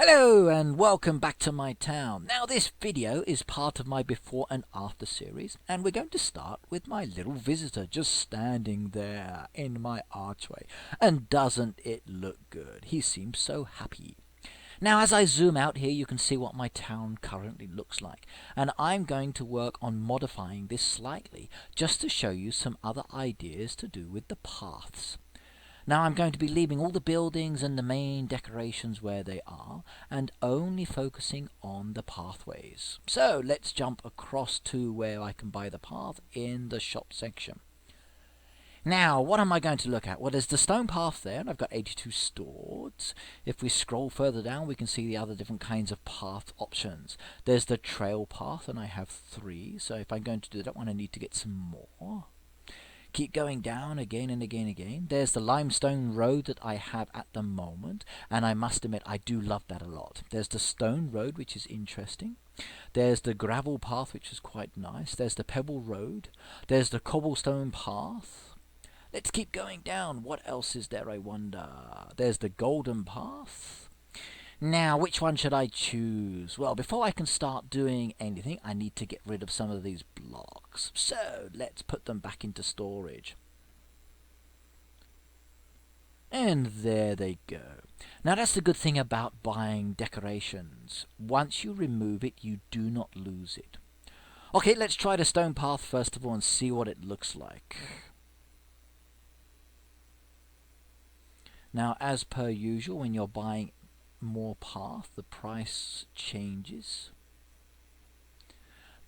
Hello and welcome back to my town. Now this video is part of my before and after series, and we're going to start with my little visitor just standing there in my archway. And doesn't it look good? He seems so happy. Now as I zoom out here you can see what my town currently looks like, and I'm going to work on modifying this slightly just to show you some other ideas to do with the paths. Now I'm going to be leaving all the buildings and the main decorations where they are and only focusing on the pathways. So let's jump across to where I can buy the path in the shop section. Now what am I going to look at? Well, there's the stone path there and I've got 82 stored. If we scroll further down we can see the other different kinds of path options. There's the trail path and I have 3, so if I'm going to do that one I need to get some more. Keep going down again and again and again. There's the limestone road that I have at the moment, and I must admit I do love that a lot. There's the stone road, which is interesting. There's the gravel path, which is quite nice. There's the pebble road. There's the cobblestone path. Let's keep going down. What else is there, I wonder? There's the golden path. Now, which one should I choose? Well, before I can start doing anything, I need to get rid of some of these blocks. So, let's put them back into storage. And there they go. Now, that's the good thing about buying decorations. Once you remove it, you do not lose it. Okay, let's try the stone path first of all and see what it looks like. Now, as per usual, when you're buying more path, the price changes,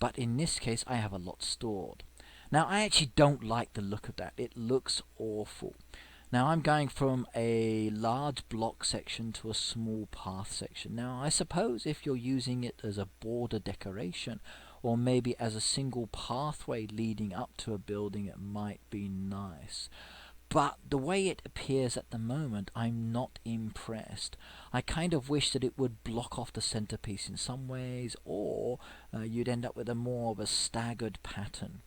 but in this case I have a lot stored. Now I actually don't like the look of that. It looks awful. Now I'm going from a large block section to a small path section. Now I suppose if you're using it as a border decoration or maybe as a single pathway leading up to a building, it might be nice. But the way it appears at the moment, I'm not impressed. I kind of wish that it would block off the centerpiece in some ways, or you'd end up with a more of a staggered pattern.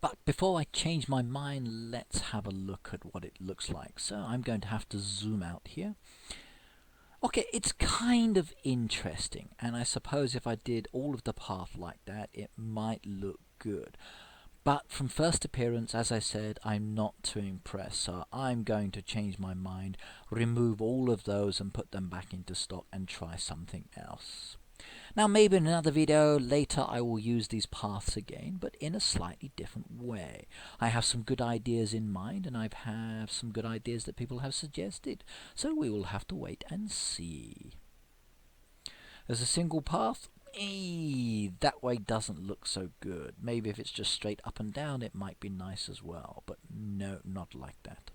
But before I change my mind, let's have a look at what it looks like. So I'm going to have to zoom out here. Okay, it's kind of interesting, and I suppose if I did all of the path like that, it might look good. But from first appearance, as I said, I'm not too impressed, so I'm going to change my mind, remove all of those and put them back into stock and try something else. Now maybe in another video later I will use these paths again, but in a slightly different way. I have some good ideas in mind and I have some good ideas that people have suggested, so we will have to wait and see. As a single path, that way doesn't look so good. Maybe if it's just straight up and down it might be nice as well, but no, not like that.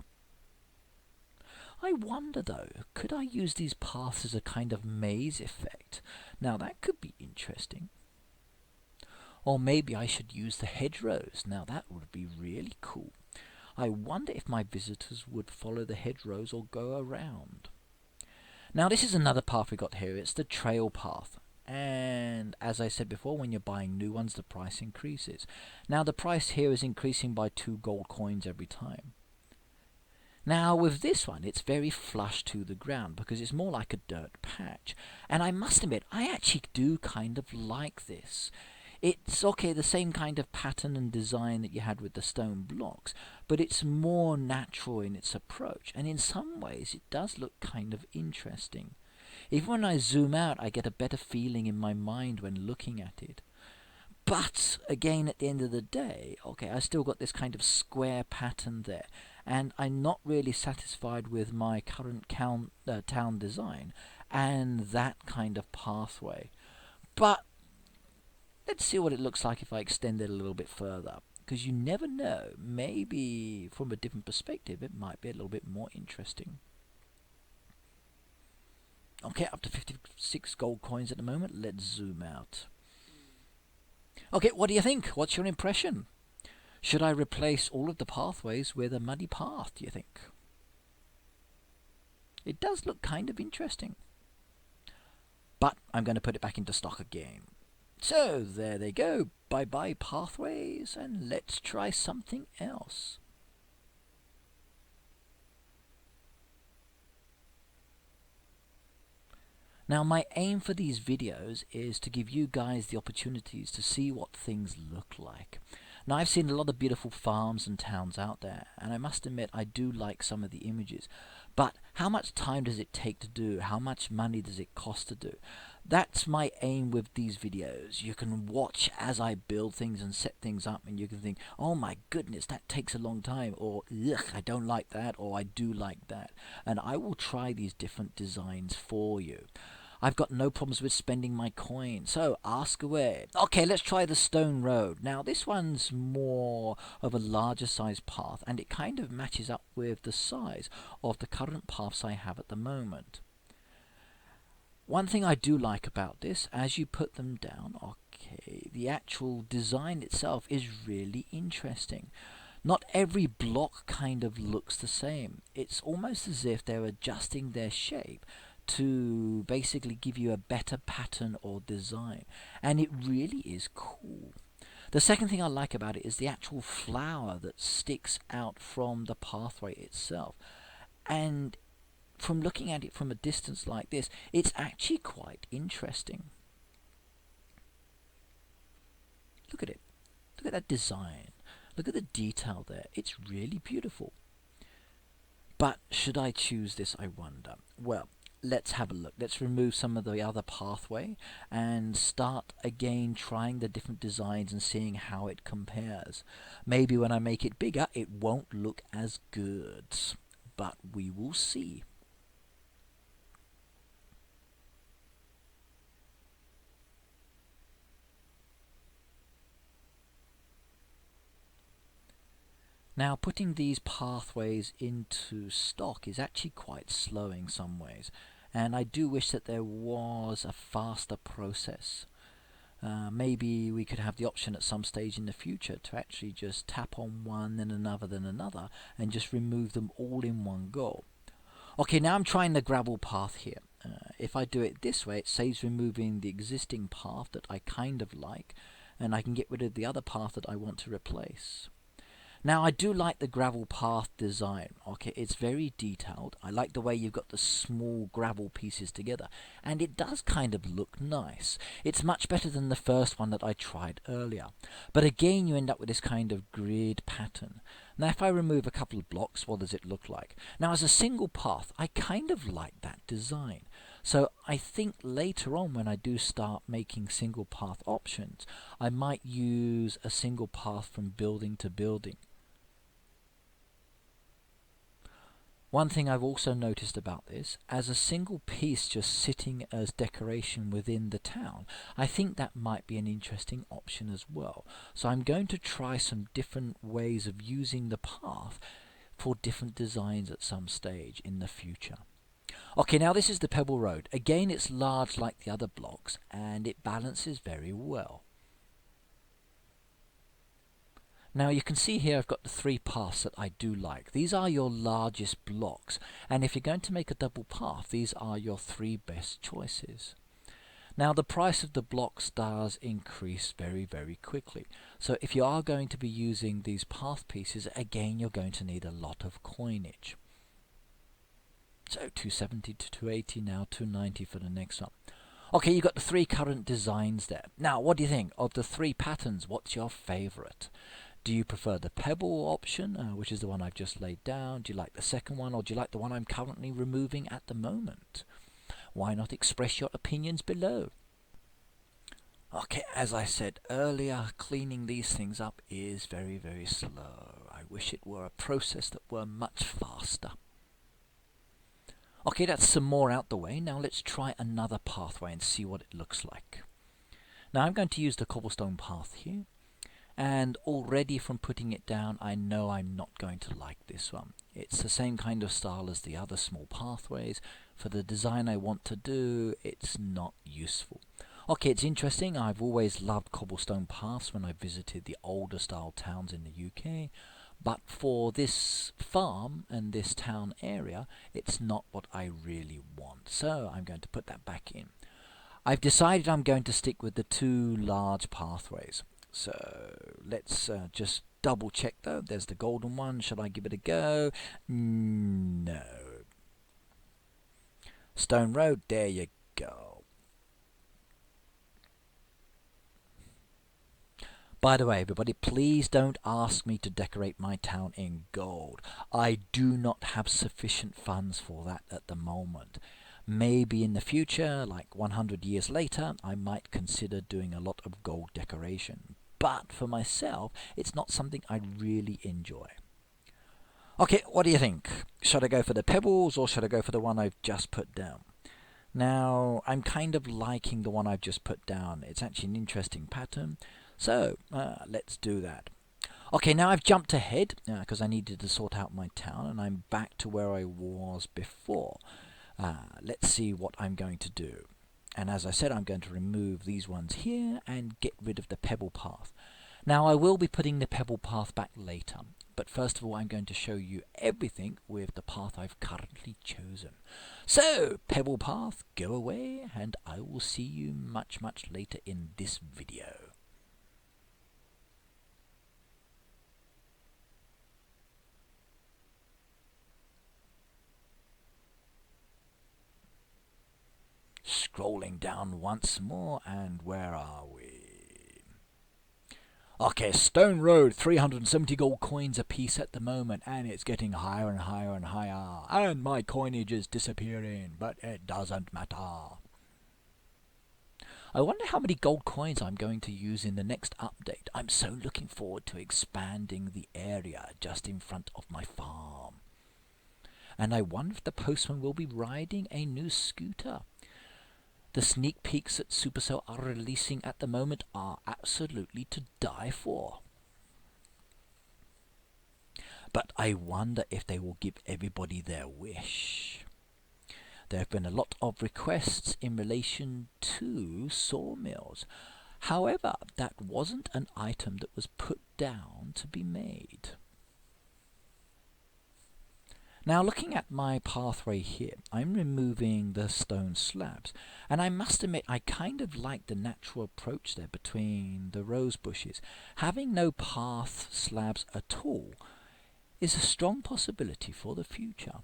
I wonder though, could I use these paths as a kind of maze effect? Now that could be interesting. Or maybe I should use the hedgerows. Now that would be really cool. I wonder if my visitors would follow the hedgerows or go around. Now this is another path we got here. It's the trail path. And as I said before, when you're buying new ones the price increases. Now the price here is increasing by 2 gold coins every time. Now with this one it's very flush to the ground because it's more like a dirt patch, and I must admit I actually do kind of like this. It's okay, the same kind of pattern and design that you had with the stone blocks, but it's more natural in its approach, and in some ways it does look kind of interesting. Even when I zoom out, I get a better feeling in my mind when looking at it. But, again, at the end of the day, okay, I still got this kind of square pattern there, and I'm not really satisfied with my current town design and that kind of pathway. But, let's see what it looks like if I extend it a little bit further, because you never know, maybe from a different perspective it might be a little bit more interesting. Okay, up to 56 gold coins at the moment. Let's zoom out. Okay, what do you think? What's your impression? Should I replace all of the pathways with a muddy path, do you think? It does look kind of interesting. But I'm going to put it back into stock again. So, there they go. Bye-bye pathways, and let's try something else. Now my aim for these videos is to give you guys the opportunities to see what things look like. Now I've seen a lot of beautiful farms and towns out there, and I must admit I do like some of the images. But how much time does it take to do? How much money does it cost to do? That's my aim with these videos. You can watch as I build things and set things up, and you can think, oh my goodness, that takes a long time, or ugh, I don't like that, or I do like that. And I will try these different designs for you. I've got no problems with spending my coin, so ask away. Okay, let's try the stone road. Now this one's more of a larger size path, and it kind of matches up with the size of the current paths I have at the moment. One thing I do like about this, as you put them down, okay, the actual design itself is really interesting. Not every block kind of looks the same. It's almost as if they're adjusting their shape to basically give you a better pattern or design, and it really is cool. The second thing I like about it is the actual flower that sticks out from the pathway itself, and from looking at it from a distance like this, it's actually quite interesting. Look at it. Look at that design. Look at the detail there. It's really beautiful. But should I choose this, I wonder? Well, let's have a look. Let's remove some of the other pathway and start again trying the different designs and seeing how it compares. Maybe when I make it bigger, it won't look as good, but we will see. Now, putting these pathways into stock is actually quite slow in some ways, and I do wish that there was a faster process. Maybe we could have the option at some stage in the future to actually just tap on one, then another, and just remove them all in one go. Okay, now I'm trying the gravel path here. If I do it this way, it saves removing the existing path that I kind of like, and I can get rid of the other path that I want to replace. Now I do like the gravel path design. Okay, it's very detailed. I like the way you've got the small gravel pieces together, and it does kind of look nice. It's much better than the first one that I tried earlier. But again, you end up with this kind of grid pattern. Now if I remove a couple of blocks, what does it look like? Now as a single path, I kind of like that design. So I think later on when I do start making single path options, I might use a single path from building to building. One thing I've also noticed about this, as a single piece just sitting as decoration within the town, I think that might be an interesting option as well. So I'm going to try some different ways of using the path for different designs at some stage in the future. Okay, now this is the pebble road. Again, it's large like the other blocks, and it balances very well. Now you can see here I've got the three paths that I do like. These are your largest blocks, and if you're going to make a double path, these are your three best choices. Now the price of the blocks does increase very, very quickly. So if you are going to be using these path pieces, again you're going to need a lot of coinage. So 270 to 280, now 290 for the next one. Okay, you've got the three current designs there. Now what do you think? Of the three patterns, what's your favorite? Do you prefer the pebble option, which is the one I've just laid down? Do you like the second one, or do you like the one I'm currently removing at the moment? Why not express your opinions below? Okay, as I said earlier, cleaning these things up is very, very slow. I wish it were a process that were much faster. Okay, that's some more out the way. Now let's try another pathway and see what it looks like. Now I'm going to use the cobblestone path here. And already from putting it down, I know I'm not going to like this one. It's the same kind of style as the other small pathways. For the design I want to do, it's not useful. Okay, it's interesting. I've always loved cobblestone paths when I visited the older style towns in the UK. But for this farm and this town area, it's not what I really want. So I'm going to put that back in. I've decided I'm going to stick with the two large pathways. So let's just double check though. There's the golden one. Should I give it a go? No. Stone road, there you go. By the way, everybody, please don't ask me to decorate my town in gold. I do not have sufficient funds for that at the moment. Maybe in the future, like 100 years later, I might consider doing a lot of gold decoration. But for myself, it's not something I really enjoy. Okay, what do you think? Should I go for the pebbles or should I go for the one I've just put down? Now, I'm kind of liking the one I've just put down. It's actually an interesting pattern. So, let's do that. Okay, now I've jumped ahead because I needed to sort out my town and I'm back to where I was before. Let's see what I'm going to do. And as I said, I'm going to remove these ones here and get rid of the pebble path. Now I will be putting the pebble path back later, but first of all I'm going to show you everything with the path I've currently chosen. So, pebble path, go away, and I will see you much later in this video. Scrolling down once more, and where are we? Okay, Stone Road, 370 gold coins a piece at the moment, and it's getting higher and higher and higher. And my coinage is disappearing, but it doesn't matter. I wonder how many gold coins I'm going to use in the next update. I'm so looking forward to expanding the area just in front of my farm. And I wonder if the postman will be riding a new scooter. The sneak peeks that Supercell are releasing at the moment are absolutely to die for. But I wonder if they will give everybody their wish. There have been a lot of requests in relation to sawmills. However, that wasn't an item that was put down to be made. Now looking at my pathway here, I'm removing the stone slabs, and I must admit I kind of like the natural approach there between the rose bushes. Having no path slabs at all is a strong possibility for the future.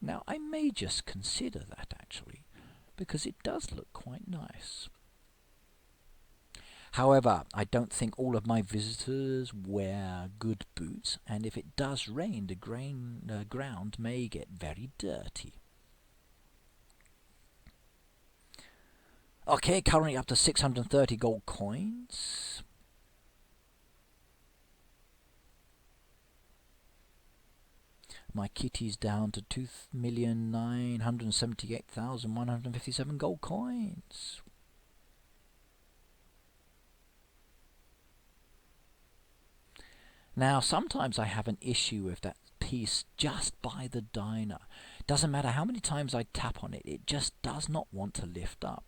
Now I may just consider that actually, because it does look quite nice. However, I don't think all of my visitors wear good boots, and if it does rain, the ground may get very dirty. Okay, currently up to 630 gold coins. My kitty's down to 2,978,157 gold coins. Now, sometimes I have an issue with that piece just by the diner. Doesn't matter how many times I tap on it, it just does not want to lift up.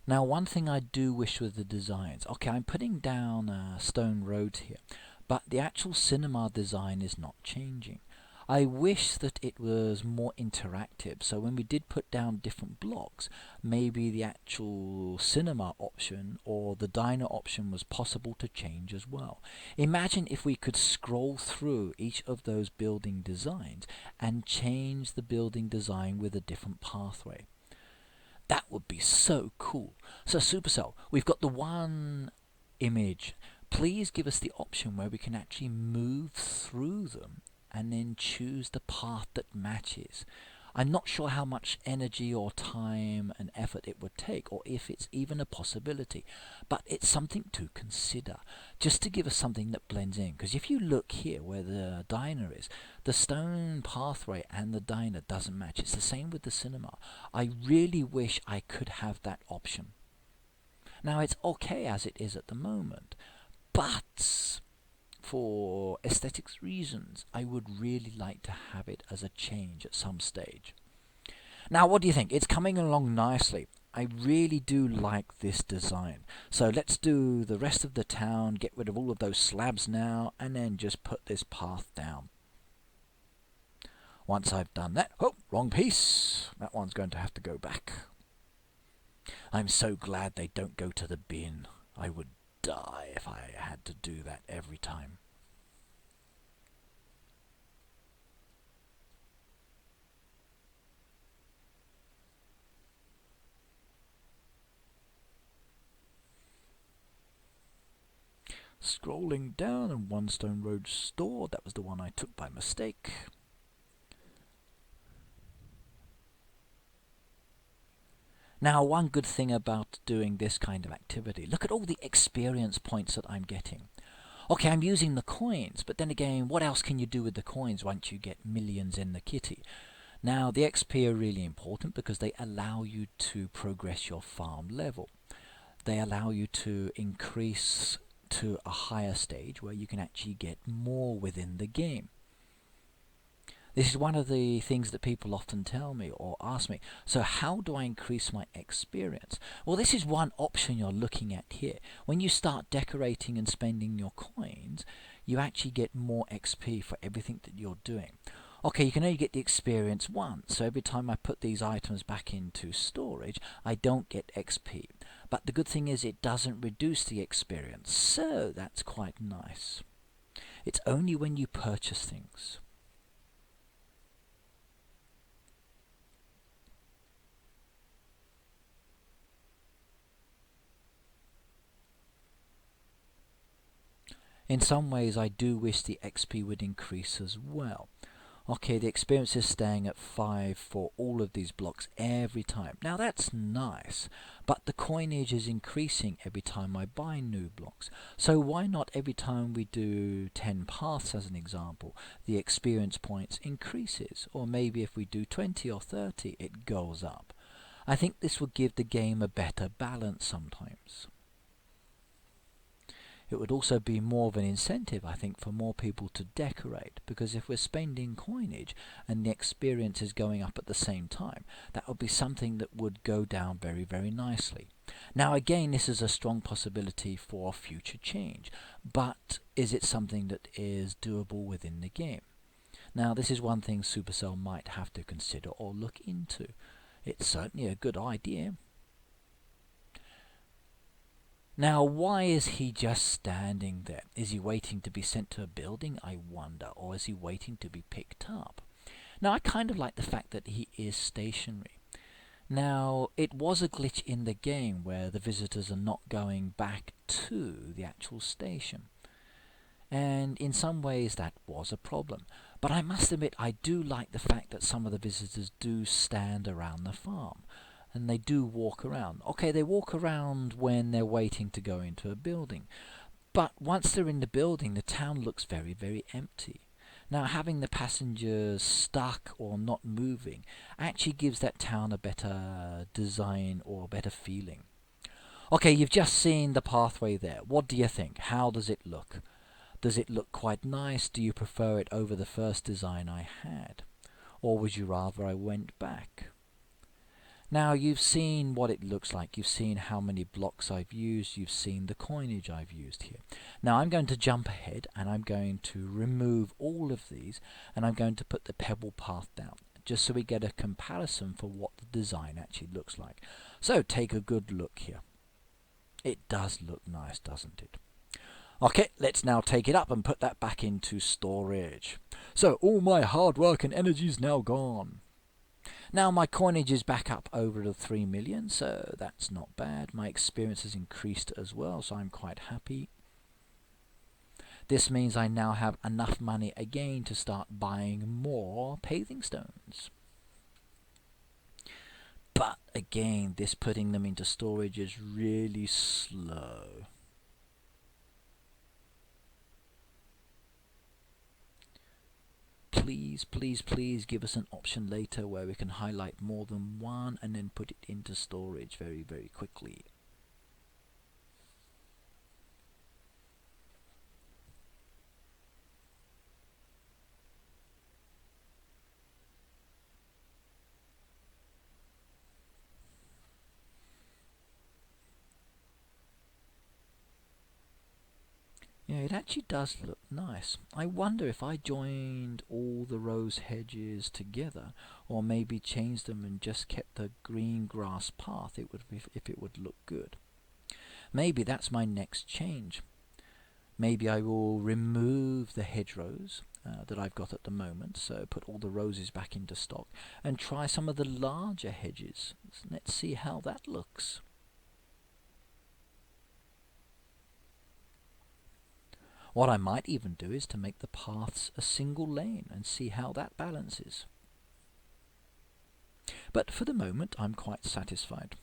Now, one thing I do wish with the designs, okay, I'm putting down stone roads here, but the actual cinema design is not changing. I wish that it was more interactive, so when we did put down different blocks, maybe the actual cinema option or the diner option was possible to change as well. Imagine if we could scroll through each of those building designs and change the building design with a different pathway. That would be so cool. So Supercell, we've got the one image. Please give us the option where we can actually move through them and then choose the path that matches. I'm not sure how much energy or time and effort it would take, or if it's even a possibility, but it's something to consider, just to give us something that blends in. Because if you look here where the diner is, the stone pathway and the diner doesn't match. It's the same with the cinema. I really wish I could have that option. Now it's okay as it is at the moment, but for aesthetics reasons, I would really like to have it as a change at some stage. Now, what do you think? It's coming along nicely. I really do like this design. So let's do the rest of the town, get rid of all of those slabs now, and then just put this path down. Once I've done that, oh, wrong piece. That one's going to have to go back. I'm so glad they don't go to the bin. I would die if I had to do that every time. Scrolling down, and One Stone Road store. That was the one I took by mistake. Now, one good thing about doing this kind of activity, look at all the experience points that I'm getting. Okay, I'm using the coins, but then again, what else can you do with the coins once you get millions in the kitty? Now, the XP are really important because they allow you to progress your farm level. They allow you to increase to a higher stage where you can actually get more within the game. This is one of the things that people often tell me or ask me. So how do I increase my experience? Well, this is one option you're looking at here. When you start decorating and spending your coins, you actually get more XP for everything that you're doing. Okay, you can only get the experience once, so every time I put these items back into storage, I don't get XP. But the good thing is it doesn't reduce the experience, so that's quite nice. It's only when you purchase things. In some ways, I do wish the XP would increase as well. Okay, the experience is staying at 5 for all of these blocks every time. Now that's nice, but the coinage is increasing every time I buy new blocks. So why not every time we do 10 paths as an example, the experience points increases? Or maybe if we do 20 or 30, it goes up. I think this will give the game a better balance sometimes. It would also be more of an incentive, I think, for more people to decorate, because if we're spending coinage and the experience is going up at the same time, that would be something that would go down very, very nicely. Now again, this is a strong possibility for future change, but is it something that is doable within the game? Now this is one thing Supercell might have to consider or look into. It's certainly a good idea. Now, why is he just standing there? Is he waiting to be sent to a building, I wonder, or is he waiting to be picked up? Now, I kind of like the fact that he is stationary. Now, it was a glitch in the game where the visitors are not going back to the actual station. And in some ways that was a problem. But I must admit, I do like the fact that some of the visitors do stand around the farm. And they do walk around. Okay, they walk around when they're waiting to go into a building. But once they're in the building, the town looks very, very empty. Now, having the passengers stuck or not moving actually gives that town a better design or a better feeling. Okay, you've just seen the pathway there. What do you think? How does it look? Does it look quite nice? Do you prefer it over the first design I had? Or would you rather I went back? Now you've seen what it looks like, you've seen how many blocks I've used, you've seen the coinage I've used here. Now I'm going to jump ahead and I'm going to remove all of these and I'm going to put the pebble path down, just so we get a comparison for what the design actually looks like. So take a good look here. It does look nice, doesn't it? Okay, let's now take it up and put that back into storage. So all my hard work and energy is now gone. Now my coinage is back up over the 3 million, so that's not bad. My experience has increased as well, so I'm quite happy. This means I now have enough money again to start buying more paving stones. But again, this putting them into storage is really slow. Please, please, please give us an option later where we can highlight more than one and then put it into storage very, very quickly. Yeah, it actually does look nice. I wonder if I joined all the rose hedges together, or maybe change them and just kept the green grass path, if it would look good. Maybe that's my next change. Maybe I will remove the hedgerows that I've got at the moment, so put all the roses back into stock and try some of the larger hedges. Let's see how that looks. What I might even do is to make the paths a single lane and see how that balances. But for the moment, I'm quite satisfied.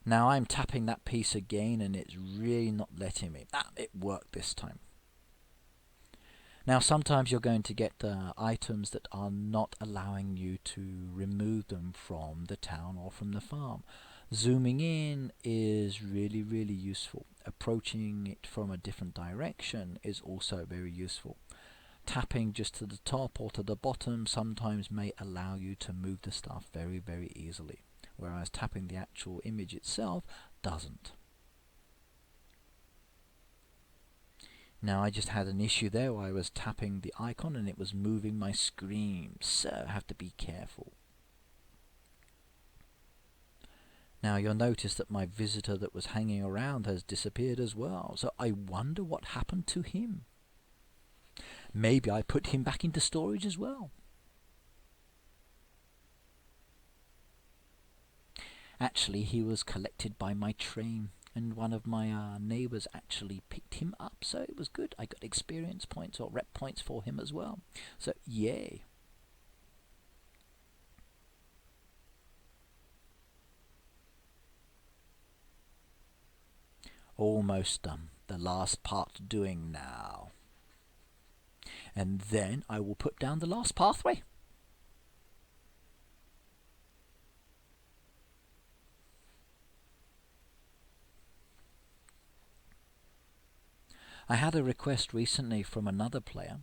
Now I'm tapping that piece again and it's really not letting me. It worked this time. Now sometimes you're going to get items that are not allowing you to remove them from the town or from the farm. Zooming in is really, really useful. Approaching it from a different direction is also very useful. Tapping just to the top or to the bottom sometimes may allow you to move the stuff very, very easily, whereas tapping the actual image itself doesn't. Now I just had an issue there where I was tapping the icon and it was moving my screen, so I have to be careful. Now you'll notice that my visitor that was hanging around has disappeared as well, so I wonder what happened to him. Maybe I put him back into storage as well. Actually, he was collected by my train, and one of my neighbours actually picked him up, so it was good. I got experience points or rep points for him as well, so yay. Almost done. The last part doing now. And then I will put down the last pathway. I had a request recently from another player.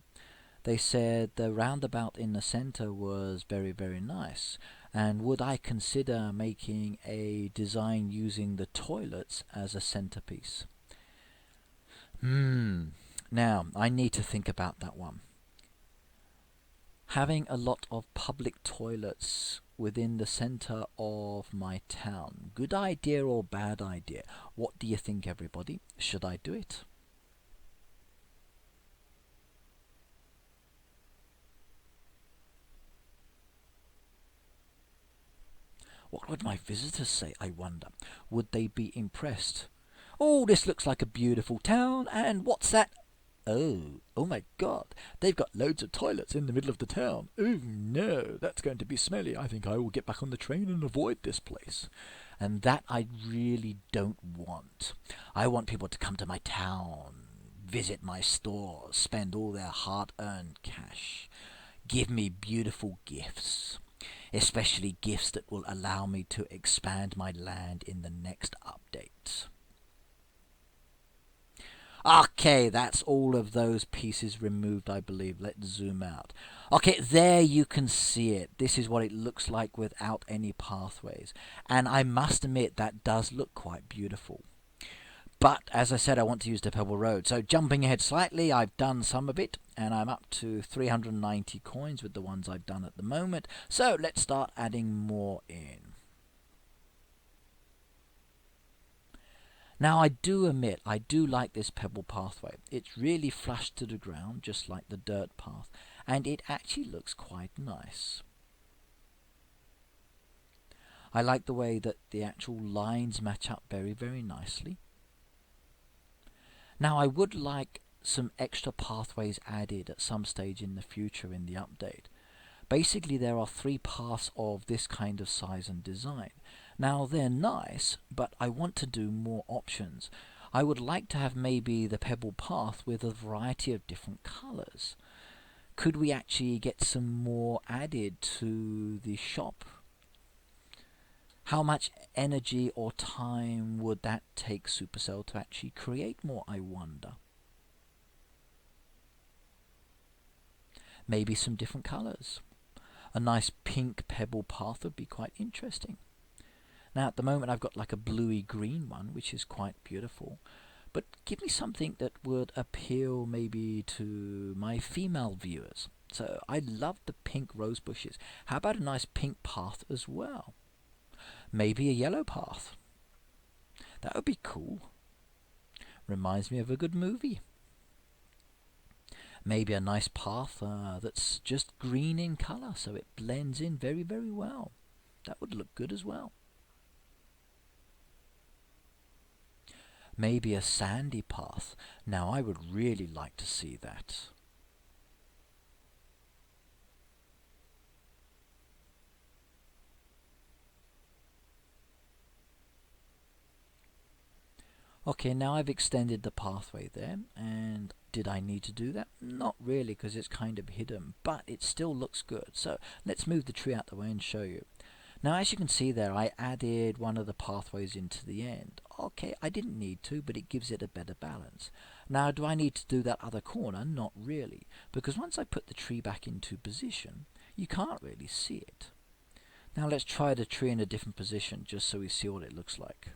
They said the roundabout in the center was very, very nice, and would I consider making a design using the toilets as a centerpiece? Now, I need to think about that one. Having a lot of public toilets within the center of my town, good idea or bad idea? What do you think, everybody? Should I do it? What would my visitors say, I wonder? Would they be impressed? Oh, this looks like a beautiful town, and what's that? Oh my God, they've got loads of toilets in the middle of the town. Oh no, that's going to be smelly. I think I will get back on the train and avoid this place. And that I really don't want. I want people to come to my town, visit my stores, spend all their hard-earned cash, give me beautiful gifts. Especially gifts that will allow me to expand my land in the next update. Okay, that's all of those pieces removed, I believe. Let's zoom out. Okay, there you can see it. This is what it looks like without any pathways. And I must admit, that does look quite beautiful. But, as I said, I want to use the pebble road. So jumping ahead slightly, I've done some of it, and I'm up to 390 coins with the ones I've done at the moment. So let's start adding more in. Now, I do admit, I do like this pebble pathway. It's really flush to the ground, just like the dirt path, and it actually looks quite nice. I like the way that the actual lines match up very, very nicely. Now I would like some extra pathways added at some stage in the future in the update. Basically there are 3 paths of this kind of size and design. Now they're nice, but I want to do more options. I would like to have maybe the pebble path with a variety of different colours. Could we actually get some more added to the shop? How much energy or time would that take Supercell to actually create more, I wonder? Maybe some different colours. A nice pink pebble path would be quite interesting. Now at the moment I've got like a bluey green one, which is quite beautiful. But give me something that would appeal maybe to my female viewers. So I love the pink rose bushes. How about a nice pink path as well? Maybe a yellow path. That would be cool. Reminds me of a good movie. Maybe a nice path that's just green in colour, so it blends in very, very well. That would look good as well. Maybe a sandy path. Now I would really like to see that. Okay, now I've extended the pathway there, and did I need to do that? Not really, because it's kind of hidden, but it still looks good. So let's move the tree out the way and show you. Now, as you can see there, I added one of the pathways into the end. Okay, I didn't need to, but it gives it a better balance. Now, do I need to do that other corner? Not really, because once I put the tree back into position, you can't really see it. Now let's try the tree in a different position, just so we see what it looks like.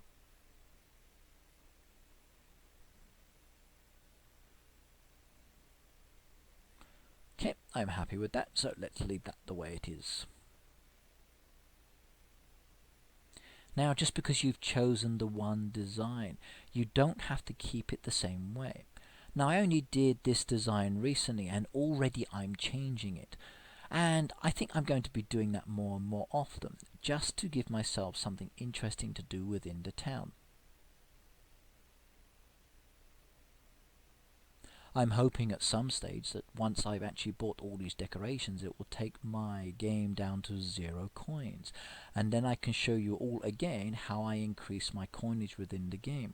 Okay, I'm happy with that, so let's leave that the way it is. Now, just because you've chosen the one design, you don't have to keep it the same way. Now, I only did this design recently, and already I'm changing it. And I think I'm going to be doing that more and more often, just to give myself something interesting to do within the town. I'm hoping at some stage that once I've actually bought all these decorations, it will take my game down to 0 coins. And then I can show you all again how I increase my coinage within the game.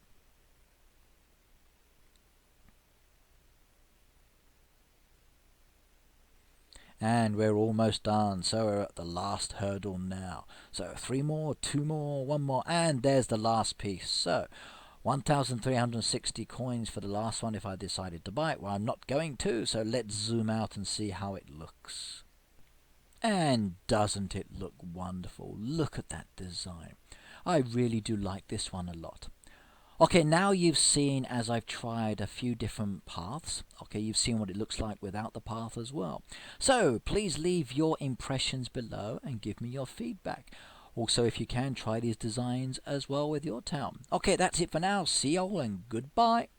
And we're almost done, so we're at the last hurdle now. So 3 more, 2 more, 1 more, and there's the last piece. So 1,360 coins for the last one if I decided to buy it. Well, I'm not going to, so let's zoom out and see how it looks. And doesn't it look wonderful? Look at that design. I really do like this one a lot. Okay, now you've seen, as I've tried a few different paths, okay, you've seen what it looks like without the path as well. So please leave your impressions below and give me your feedback. Also, if you can, try these designs as well with your town. Okay, that's it for now. See you all and goodbye.